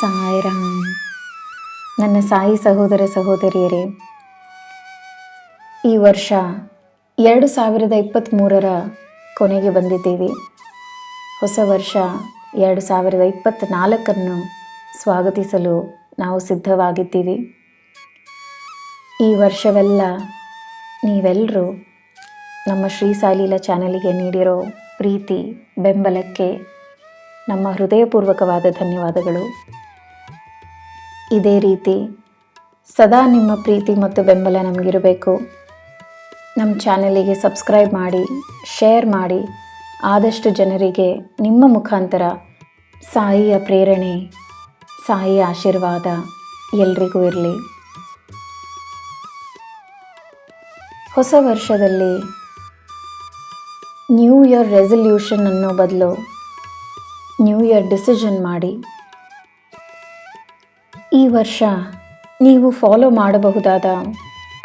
ಸಾಯಿರಾಮ್. ನನ್ನ ಸಾಯಿ ಸಹೋದರ ಸಹೋದರಿಯರೇ, ಈ ವರ್ಷ 2023ರ ಕೊನೆಗೆ ಬಂದಿದ್ದೀವಿ. ಹೊಸ ವರ್ಷ 2024 ಸ್ವಾಗತಿಸಲು ನಾವು ಸಿದ್ಧವಾಗಿದ್ದೀವಿ. ಈ ವರ್ಷವೆಲ್ಲ ನೀವೆಲ್ಲರೂ ನಮ್ಮ ಶ್ರೀ ಸಾಯಿಲೀಲಾ ಚಾನಲಿಗೆ ನೀಡಿರೋ ಪ್ರೀತಿ ಬೆಂಬಲಕ್ಕೆ ನಮ್ಮ ಹೃದಯಪೂರ್ವಕವಾದ ಧನ್ಯವಾದಗಳು. ಇದೇ ರೀತಿ ಸದಾ ನಿಮ್ಮ ಪ್ರೀತಿ ಮತ್ತು ಬೆಂಬಲ ನಮಗಿರಬೇಕು. ನಮ್ಮ ಚಾನಲಿಗೆ ಸಬ್ಸ್ಕ್ರೈಬ್ ಮಾಡಿ, ಶೇರ್ ಮಾಡಿ, ಆದಷ್ಟು ಜನರಿಗೆ ನಿಮ್ಮ ಮುಖಾಂತರ ಸಾಯಿಯ ಪ್ರೇರಣೆ, ಸಾಯಿಯ ಆಶೀರ್ವಾದ ಎಲ್ರಿಗೂ ಇರಲಿ. ಹೊಸ ವರ್ಷದಲ್ಲಿ ನ್ಯೂ ಇಯರ್ ರೆಸಲ್ಯೂಷನ್ ಅನ್ನೋ ಬದಲು ನ್ಯೂ ಇಯರ್ ಡಿಸಿಷನ್ ಮಾಡಿ. ಈ ವರ್ಷ ನೀವು ಫಾಲೋ ಮಾಡಬಹುದಾದ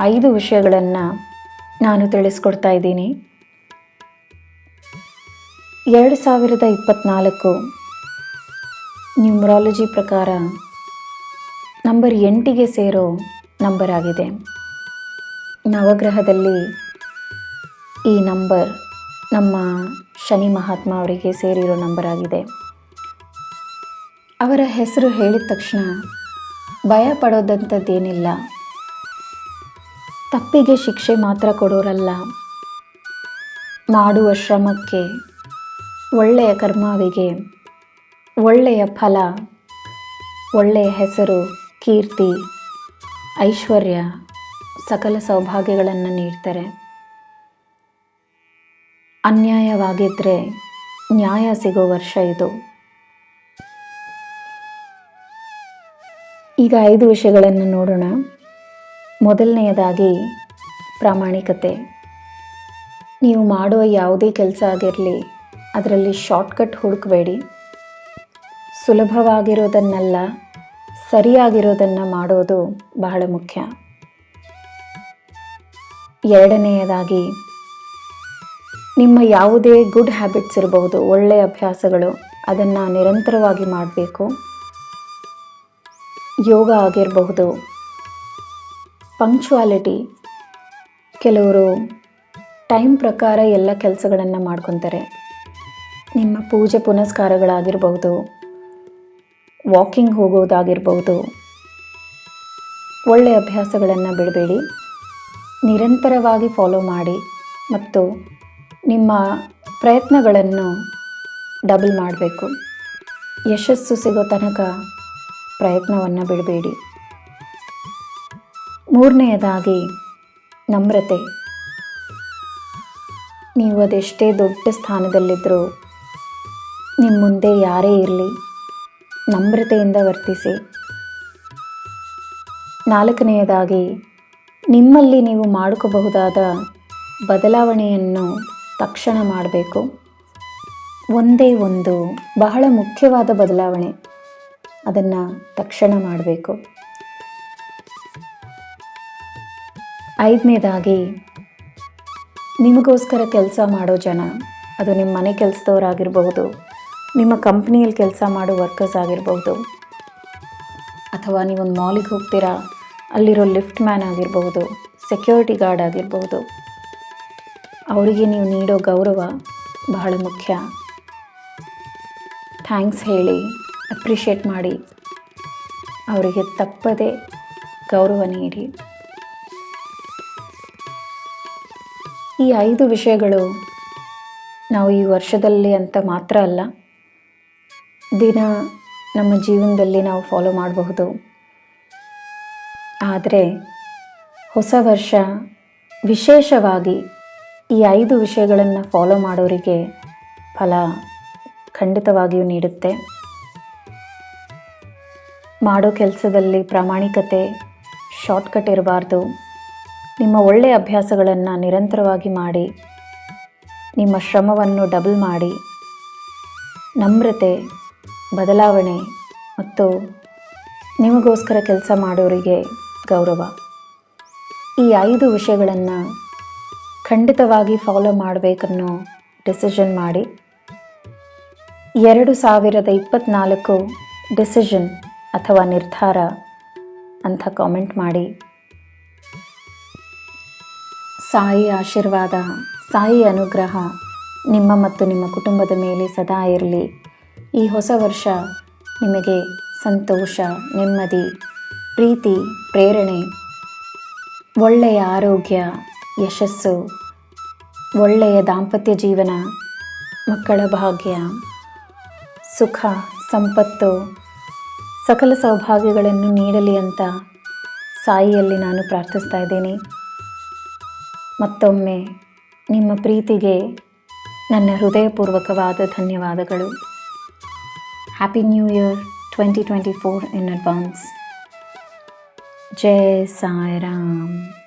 5 ವಿಷಯಗಳನ್ನು ನಾನು ತಿಳಿಸ್ಕೊಡ್ತಾ ಇದ್ದೀನಿ. 2024 ನ್ಯೂಮರಾಲಜಿ ಪ್ರಕಾರ ನಂಬರ್ 8ಗೆ ಸೇರೋ ನಂಬರ್ ಆಗಿದೆ. ನವಗ್ರಹದಲ್ಲಿ ಈ ನಂಬರ್ ನಮ್ಮ ಶನಿ ಮಹಾತ್ಮ ಅವರಿಗೆ ಸೇರಿರೋ ನಂಬರ್ ಆಗಿದೆ. ಅವರ ಹೆಸರು ಹೇಳಿದ ತಕ್ಷಣ ಭಯ ಪಡೋದಂಥದ್ದೇನಿಲ್ಲ. ತಪ್ಪಿಗೆ ಶಿಕ್ಷೆ ಮಾತ್ರ ಕೊಡೋರಲ್ಲ, ಮಾಡುವ ಶ್ರಮಕ್ಕೆ, ಒಳ್ಳೆಯ ಕರ್ಮಾವಿಗೆ ಒಳ್ಳೆಯ ಫಲ, ಒಳ್ಳೆಯ ಹೆಸರು, ಕೀರ್ತಿ, ಐಶ್ವರ್ಯ, ಸಕಲ ಸೌಭಾಗ್ಯಗಳನ್ನು ನೀಡ್ತಾರೆ. ಅನ್ಯಾಯವಾಗಿದ್ದರೆ ನ್ಯಾಯ ಸಿಗೋ ವರ್ಷ ಇದು. ಈಗ 5 ವಿಷಯಗಳನ್ನು ನೋಡೋಣ. ಮೊದಲನೆಯದಾಗಿ ಪ್ರಾಮಾಣಿಕತೆ. ನೀವು ಮಾಡೋ ಯಾವುದೇ ಕೆಲಸ ಆಗಿರಲಿ, ಅದರಲ್ಲಿ ಶಾರ್ಟ್ಕಟ್ ಹುಡುಕಬೇಡಿ. ಸುಲಭವಾಗಿರೋದನ್ನೆಲ್ಲ, ಸರಿಯಾಗಿರೋದನ್ನು ಮಾಡೋದು ಬಹಳ ಮುಖ್ಯ. ಎರಡನೆಯದಾಗಿ ನಿಮ್ಮ ಯಾವುದೇ ಗುಡ್ ಹ್ಯಾಬಿಟ್ಸ್ ಇರಬಹುದು, ಒಳ್ಳೆಯ ಅಭ್ಯಾಸಗಳು, ಅದನ್ನು ನಿರಂತರವಾಗಿ ಮಾಡಬೇಕು. ಯೋಗ ಆಗಿರಬಹುದು, ಪಂಕ್ಚುಯಾಲಿಟಿ. ಕೆಲವರು ಟೈಮ್ ಪ್ರಕಾರ ಎಲ್ಲ ಕೆಲಸಗಳನ್ನು ಮಾಡ್ಕೊತಾರೆ. ನಿಮ್ಮ ಪೂಜೆ ಪುನಸ್ಕಾರಗಳಾಗಿರ್ಬಹುದು, ವಾಕಿಂಗ್ ಹೋಗೋದಾಗಿರ್ಬಹುದು, ಒಳ್ಳೆಯ ಅಭ್ಯಾಸಗಳನ್ನು ಬಿಡಬೇಡಿ. ನಿರಂತರವಾಗಿ ಫಾಲೋ ಮಾಡಿ ಮತ್ತು ನಿಮ್ಮ ಪ್ರಯತ್ನಗಳನ್ನು ಡಬಲ್ ಮಾಡಬೇಕು. ಯಶಸ್ಸು ಸಿಗೋ ತನಕ ಪ್ರಯತ್ನವನ್ನು ಬಿಡಬೇಡಿ. ಮೂರನೆಯದಾಗಿ ನಮ್ರತೆ. ನೀವು ಅದೆಷ್ಟೇ ದೊಡ್ಡ ಸ್ಥಾನದಲ್ಲಿದ್ದರೂ, ನಿಮ್ಮ ಮುಂದೆ ಯಾರೇ ಇರಲಿ, ನಮ್ರತೆಯಿಂದ ವರ್ತಿಸಿ. ನಾಲ್ಕನೆಯದಾಗಿ ನಿಮ್ಮಲ್ಲಿ ನೀವು ಮಾಡ್ಕೋಬಹುದಾದ ಬದಲಾವಣೆಯನ್ನು ತಕ್ಷಣ ಮಾಡಬೇಕು. ಒಂದೇ ಒಂದು ಬಹಳ ಮುಖ್ಯವಾದ ಬದಲಾವಣೆ, ಅದನ್ನು ತಕ್ಷಣ ಮಾಡಬೇಕು. ಐದನೇದಾಗಿ ನಿಮಗೋಸ್ಕರ ಕೆಲಸ ಮಾಡೋ ಜನ, ಅದು ನಿಮ್ಮ ಮನೆ ಕೆಲಸದವರಾಗಿರ್ಬಹುದು, ನಿಮ್ಮ ಕಂಪ್ನಿಯಲ್ಲಿ ಕೆಲಸ ಮಾಡೋ ವರ್ಕರ್ಸ್ ಆಗಿರ್ಬಹುದು, ಅಥವಾ ನೀವೊಂದು ಮಾಲಿಗೆ ಹೋಗ್ತೀರಾ, ಅಲ್ಲಿರೋ ಲಿಫ್ಟ್ ಮ್ಯಾನ್ ಆಗಿರ್ಬಹುದು, ಸೆಕ್ಯೂರಿಟಿ ಗಾರ್ಡ್ ಆಗಿರ್ಬಹುದು, ಅವರಿಗೆ ನೀವು ನೀಡೋ ಗೌರವ ಬಹಳ ಮುಖ್ಯ. ಥ್ಯಾಂಕ್ಸ್ ಹೇಳಿ, ಅಪ್ರಿಷಿಯೇಟ್ ಮಾಡಿ, ಅವರಿಗೆ ತಪ್ಪದೇ ಗೌರವ ನೀಡಿ. ಈ 5 ವಿಷಯಗಳು ನಾವು ಈ ವರ್ಷದಲ್ಲಿ ಅಂತ ಮಾತ್ರ ಅಲ್ಲ, ದಿನ ನಮ್ಮ ಜೀವನದಲ್ಲಿ ನಾವು ಫಾಲೋ ಮಾಡಬಹುದು. ಆದರೆ ಹೊಸ ವರ್ಷ ವಿಶೇಷವಾಗಿ ಈ 5 ವಿಷಯಗಳನ್ನು ಫಾಲೋ ಮಾಡೋರಿಗೆ ಫಲ ಖಂಡಿತವಾಗಿಯೂ ನೀಡುತ್ತೆ. ಮಾಡೋ ಕೆಲಸದಲ್ಲಿ ಪ್ರಾಮಾಣಿಕತೆ, ಶಾರ್ಟ್ಕಟ್ ಇರಬಾರ್ದು. ನಿಮ್ಮ ಒಳ್ಳೆಯ ಅಭ್ಯಾಸಗಳನ್ನು ನಿರಂತರವಾಗಿ ಮಾಡಿ, ನಿಮ್ಮ ಶ್ರಮವನ್ನು ಡಬಲ್ ಮಾಡಿ, ನಮ್ರತೆ, ಬದಲಾವಣೆ ಮತ್ತು ನಿಮಗೋಸ್ಕರ ಕೆಲಸ ಮಾಡೋರಿಗೆ ಗೌರವ. ಈ 5 ವಿಷಯಗಳನ್ನು ಖಂಡಿತವಾಗಿ ಫಾಲೋ ಮಾಡಬೇಕನ್ನೋ ಡಿಸಿಷನ್ ಮಾಡಿ. 2024 ಡಿಸಿಷನ್ ಅಥವಾ ನಿರ್ಧಾರ ಅಂತ ಕಾಮೆಂಟ್ ಮಾಡಿ. ಸಾಯಿ ಆಶೀರ್ವಾದ, ಸಾಯಿ ಅನುಗ್ರಹ ನಿಮ್ಮ ಮತ್ತು ನಿಮ್ಮ ಕುಟುಂಬದ ಮೇಲೆ ಸದಾ ಇರಲಿ. ಈ ಹೊಸ ವರ್ಷ ನಿಮಗೆ ಸಂತೋಷ, ನೆಮ್ಮದಿ, ಪ್ರೀತಿ, ಪ್ರೇರಣೆ, ಒಳ್ಳೆಯ ಆರೋಗ್ಯ, ಯಶಸ್ಸು, ಒಳ್ಳೆಯ ದಾಂಪತ್ಯ ಜೀವನ, ಮಕ್ಕಳ ಭಾಗ್ಯ, ಸುಖ, ಸಂಪತ್ತು, ಸಕಲ ಸೌಭಾಗ್ಯಗಳನ್ನು ನೀಡಲಿ ಅಂತ ಸಾಯಿಯಲ್ಲಿ ನಾನು ಪ್ರಾರ್ಥಿಸ್ತಾ ಇದ್ದೀನಿ. ಮತ್ತೊಮ್ಮೆ ನಿಮ್ಮ ಪ್ರೀತಿಗೆ ನನ್ನ ಹೃದಯಪೂರ್ವಕವಾದ ಧನ್ಯವಾದಗಳು. Happy new year 2024 in advance. Jai Sairam.